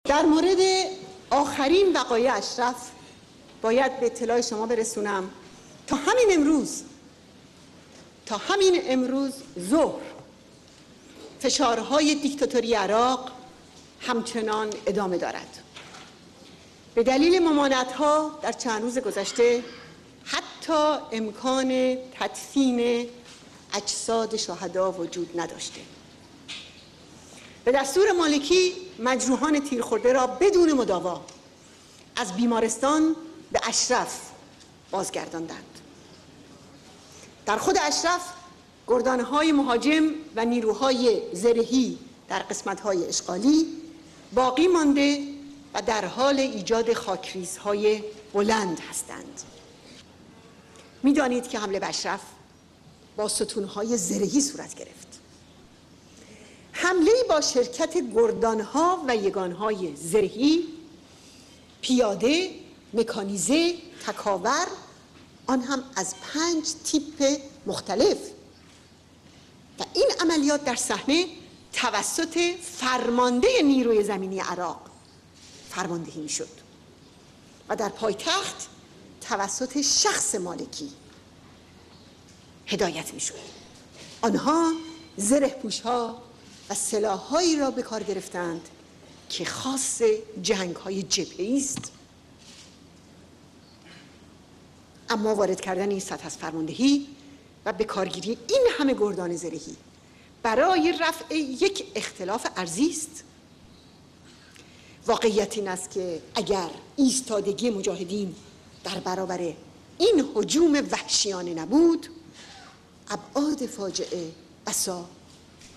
در مورد آخرین وقایع اشرف باید به اطلاع شما برسونم تا همین امروز ظهر فشارهای دیکتاتوری عراق همچنان ادامه دارد. به دلیل ممانعت‌ها در چند روز گذشته حتی امکان تدفین اجساد شهدا وجود نداشته. به دستور مالکی مجروحان تیرخورده را بدون مداوا از بیمارستان به اشرف بازگرداندند. در خود اشرف گردانهای مهاجم و نیروهای زرهی در قسمت‌های اشغالی باقی مانده و در حال ایجاد خاکریزهای بلند هستند. می‌دانید که حمله به اشرف با ستونهای زرهی صورت گرفت. حمله با شرکت گردانها و یگانهای زرهی، پیاده، مکانیزه، تکاور، آن هم از 5 تیپ مختلف. و این عملیات در صحنه توسط فرمانده نیروی زمینی عراق فرماندهی می‌شد و در پایتخت توسط شخص مالکی هدایت می‌شد. آنها زره‌پوش‌ها و سلاح‌هایی را به کار گرفتند که خاص جنگ‌های جبهه‌ای است، اما وارد کردن این سطح از فرماندهی و به کارگیری این همه گردان زرهی برای رفع یک اختلاف ارضی است. واقعیت این است که اگر ایستادگی مجاهدین در برابر این هجوم وحشیانه نبود، ابعاد فاجعه بسا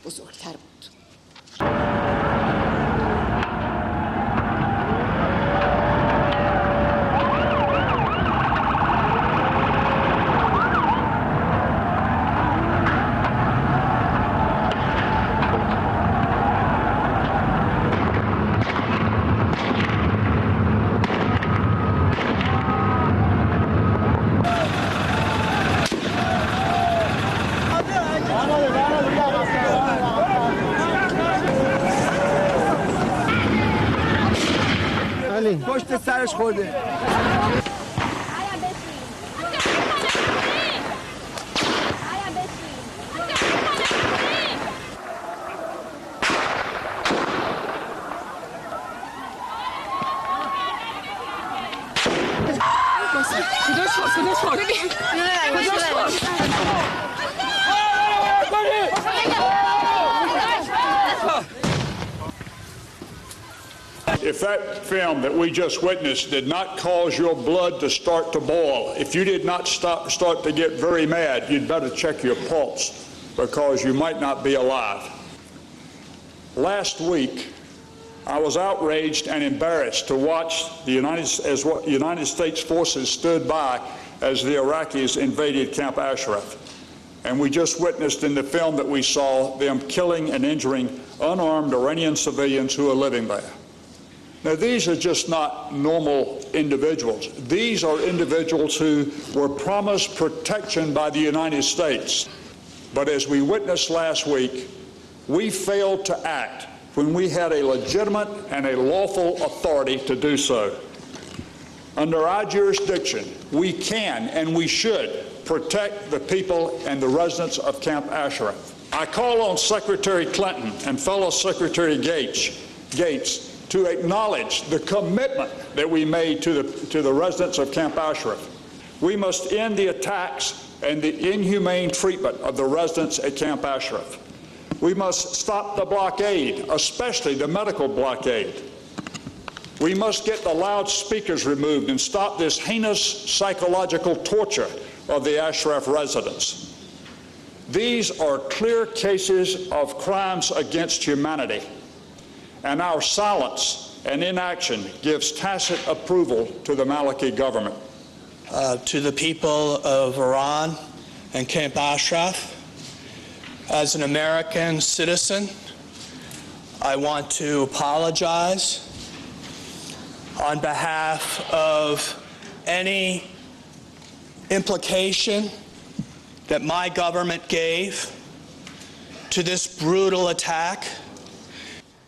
بزرگتر بود. پشت سرش خورده. If that film that we just witnessed did not cause your blood to start to boil, if you did not start to get very mad, you'd better check your pulse because you might not be alive. Last week, I was outraged and embarrassed to watch the United States forces stood by as the Iraqis invaded Camp Ashraf. And we just witnessed in the film that we saw them killing and injuring unarmed Iranian civilians who are living there. Now, these are just not normal individuals. These are individuals who were promised protection by the United States. But as we witnessed last week, we failed to act when we had a legitimate and a lawful authority to do so. Under our jurisdiction, we can and we should protect the people and the residents of Camp Ashraf. I call on Secretary Clinton and fellow Secretary Gates to acknowledge the commitment that we made to the residents of Camp Ashraf. We must end the attacks and the inhumane treatment of the residents at Camp Ashraf. We must stop the blockade, especially the medical blockade. We must get the loudspeakers removed and stop this heinous psychological torture of the Ashraf residents. These are clear cases of crimes against humanity. And our silence and inaction gives tacit approval to the Maliki government. To the people of Iran and Camp Ashraf, as an American citizen, I want to apologize on behalf of any implication that my government gave to this brutal attack.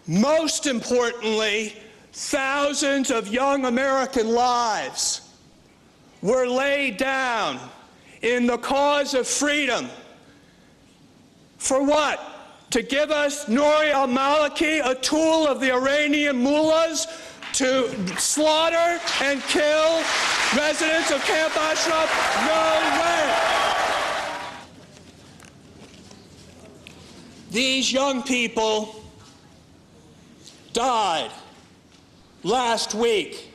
Most importantly, thousands of young American lives were laid down in the cause of freedom. For what? To give us Nouri al-Maliki, a tool of the Iranian mullahs, to slaughter and kill residents of Camp Ashraf? No way! These young people died last week.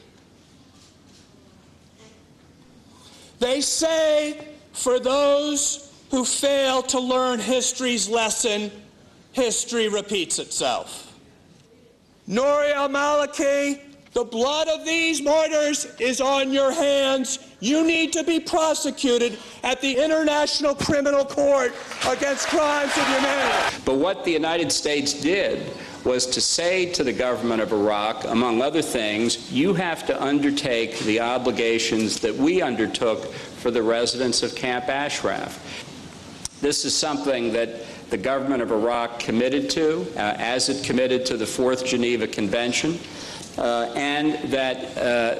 They say, for those who fail to learn history's lesson, history repeats itself. Nouri al-Maliki, the blood of these martyrs is on your hands. You need to be prosecuted at the International Criminal Court against crimes of humanity. But what the United States did was to say to the government of Iraq, among other things, you have to undertake the obligations that we undertook for the residents of Camp Ashraf. This is something that the government of Iraq committed to, as it committed to the Fourth Geneva Convention, and that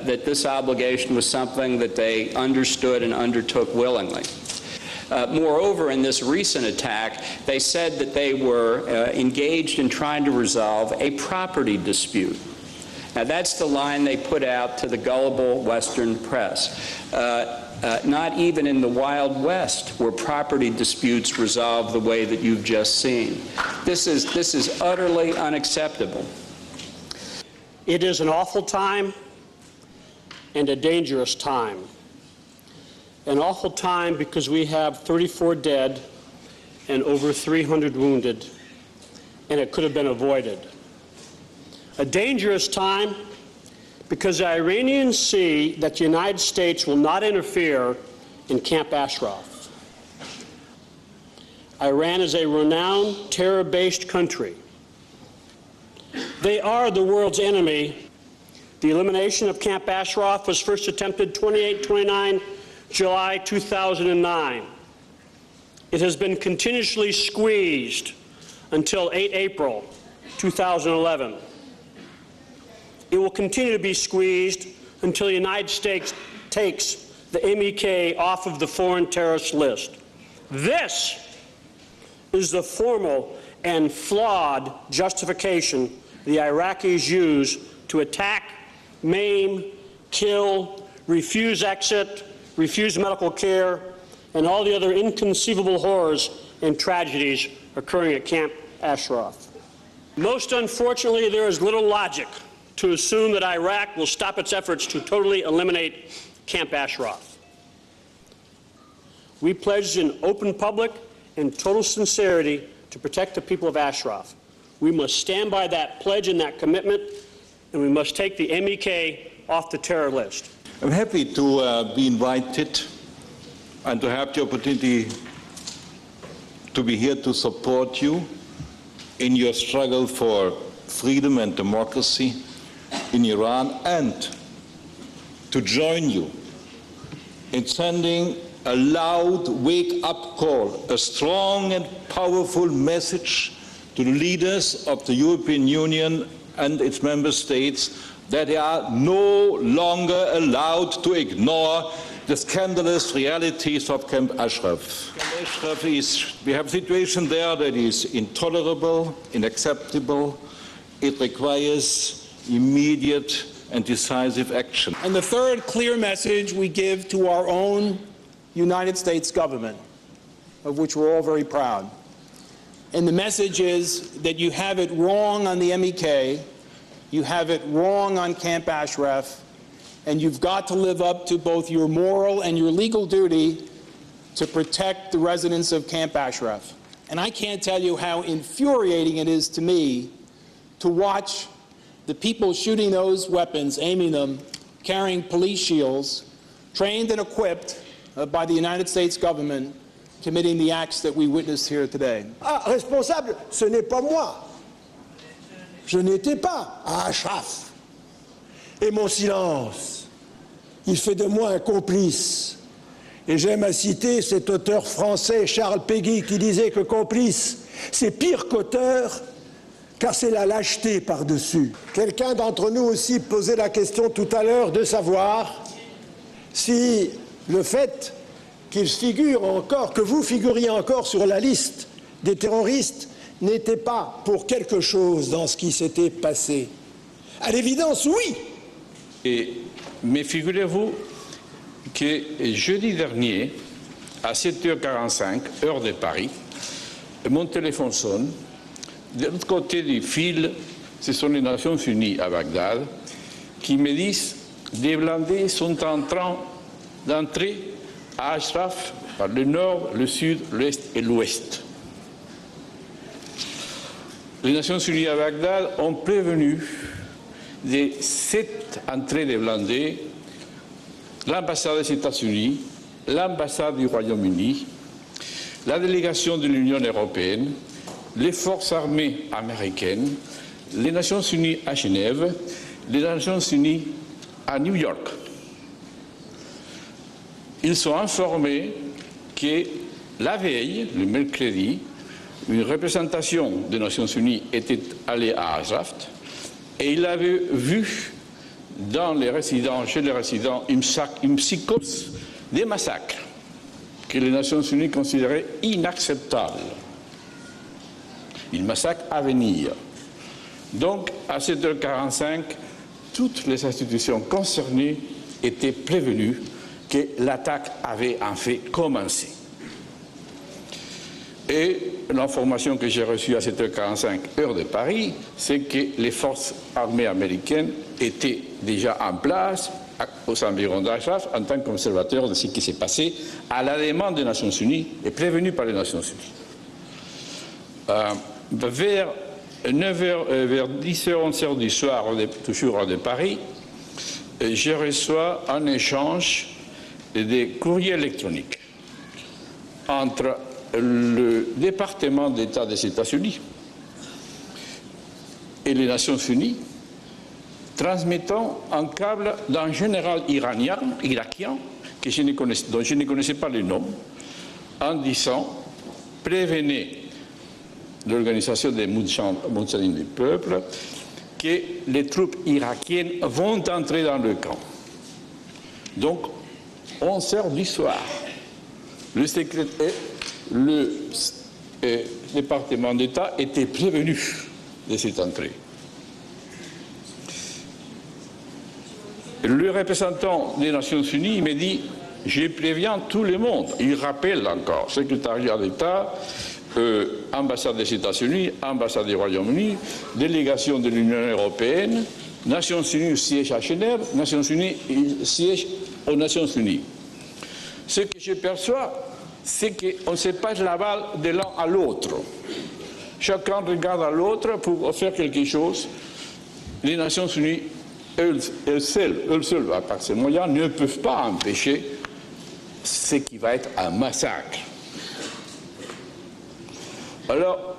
this obligation was something that they understood and undertook willingly. Moreover, in this recent attack, they said that they were engaged in trying to resolve a property dispute. Now, that's the line they put out to the gullible Western press. Not even in the Wild West were property disputes resolved the way that you've just seen. This is utterly unacceptable. It is an awful time and a dangerous time. An awful time because we have 34 dead and over 300 wounded, and it could have been avoided. A dangerous time because the Iranians see that the United States will not interfere in Camp Ashraf. Iran is a renowned terror-based country. They are the world's enemy. The elimination of Camp Ashraf was first attempted 28-29 July 2009. It has been continuously squeezed until 8 April 2011. It will continue to be squeezed until the United States takes the MEK off of the foreign terrorist list. This is the formal and flawed justification the Iraqis use to attack, maim, kill, refuse exit, refuse medical care, and all the other inconceivable horrors and tragedies occurring at Camp Ashraf. Most unfortunately, there is little logic to assume that Iraq will stop its efforts to totally eliminate Camp Ashraf. We pledged in open public and total sincerity to protect the people of Ashraf. We must stand by that pledge and that commitment, and we must take the MEK off the terror list. I'm happy to be invited and to have the opportunity to be here to support you in your struggle for freedom and democracy in Iran, and to join you in sending a loud wake-up call, a strong and powerful message to the leaders of the European Union and its member states that they are no longer allowed to ignore the scandalous realities of Camp Ashraf. We have a situation there that is intolerable, unacceptable. It requires immediate and decisive action. And the third clear message we give to our own United States government, of which we're all very proud. And the message is that you have it wrong on the MEK, you have it wrong on Camp Ashraf, and you've got to live up to both your moral and your legal duty to protect the residents of Camp Ashraf. And I can't tell you how infuriating it is to me to watch the people shooting those weapons, aiming them, carrying police shields, trained and equipped by the United States government, committing the acts that we witnessed here today. Ah, responsable, ce n'est pas moi. Je n'étais pas à Ashraf. Et mon silence, il fait de moi un complice. Et j'aime à citer cet auteur français, Charles Péguy, qui disait que complice, c'est pire qu'auteur, car c'est la lâcheté par-dessus. Quelqu'un d'entre nous aussi posait la question tout à l'heure de savoir si le fait qu'il figure encore, que vous figuriez encore sur la liste des terroristes, n'était pas pour quelque chose dans ce qui s'était passé. À l'évidence, oui. Mais figurez-vous que jeudi dernier, à 7h45, heure de Paris, mon téléphone sonne. De l'autre côté du fil, ce sont les Nations Unies à Bagdad qui me disent que des blindés sont en train d'entrer à Ashraf par le nord, le sud, l'est et l'ouest. Les Nations Unies à Bagdad ont prévenu de 7 entrées de blindés l'ambassade des États-Unis, l'ambassade du Royaume-Uni, la délégation de l'Union européenne, les forces armées américaines, les Nations Unies à Genève, les Nations Unies à New York. Ils sont informés que la veille, le mercredi, une représentation des Nations Unies était allée à Ashraf et il avait vu chez les résidents une psychose des massacres que les Nations Unies considéraient inacceptables. Une massacre à venir. Donc, à 7h45, toutes les institutions concernées étaient prévenues que l'attaque avait en fait commencé. Et l'information que j'ai reçue à 7h45, heure de Paris, c'est que les forces armées américaines étaient déjà en place aux environs d'Ashraf en tant qu'observateurs de ce qui s'est passé à la demande des Nations Unies et prévenus par les Nations Unies. Vers 10h, 11h du soir, toujours de Paris, je reçois un échange de courriers électroniques entre le département d'État des États-Unis et les Nations Unies, transmettant un câble d'un général irakien dont je ne connaissais pas le nom, en disant « Prévenez l'organisation des Moudjahidines du peuple que les troupes irakiennes vont entrer dans le camp. » Donc, 11h du soir, le département d'État était prévenu de cette entrée. Le représentant des Nations Unies me dit « Je préviens tout le monde ». Il rappelle encore, secrétariat d'État, ambassade des États-Unis, ambassade du Royaume-Uni, délégation de l'Union européenne, Nations Unies siège à Genève, Nations Unies siège aux Nations Unies. Ce que je perçois, c'est qu'on se passe la balle de l'un à l'autre. Chacun regarde à l'autre pour faire quelque chose. Les Nations Unies, elles seules, par ces moyens, ne peuvent pas empêcher ce qui va être un massacre. Alors,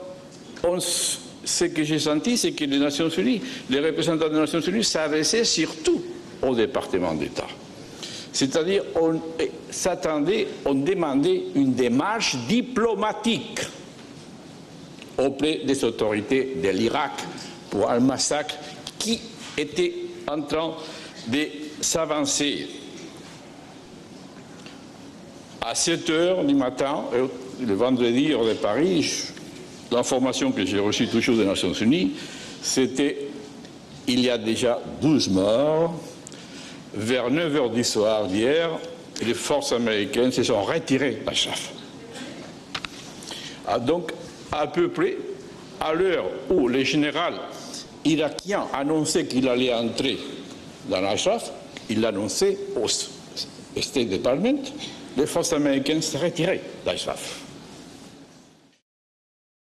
ce que j'ai senti, c'est que les Nations Unies, les représentants des Nations Unies s'adressaient surtout au département d'État. C'est-à-dire, on s'attendait, on demandait une démarche diplomatique auprès des autorités de l'Irak pour un massacre qui était en train de s'avancer. À 7h du matin, le vendredi, hors de Paris, l'information que j'ai reçue toujours des Nations Unies, c'était il y a déjà 12 morts. Vers 9h du soir d'hier, les forces américaines se sont retirées d'Ashraf. Donc, à peu près, à l'heure où le général irakien annonçait qu'il allait entrer dans Ashraf, il l'annonçait au State Department, les forces américaines se retiraient d'Ashraf.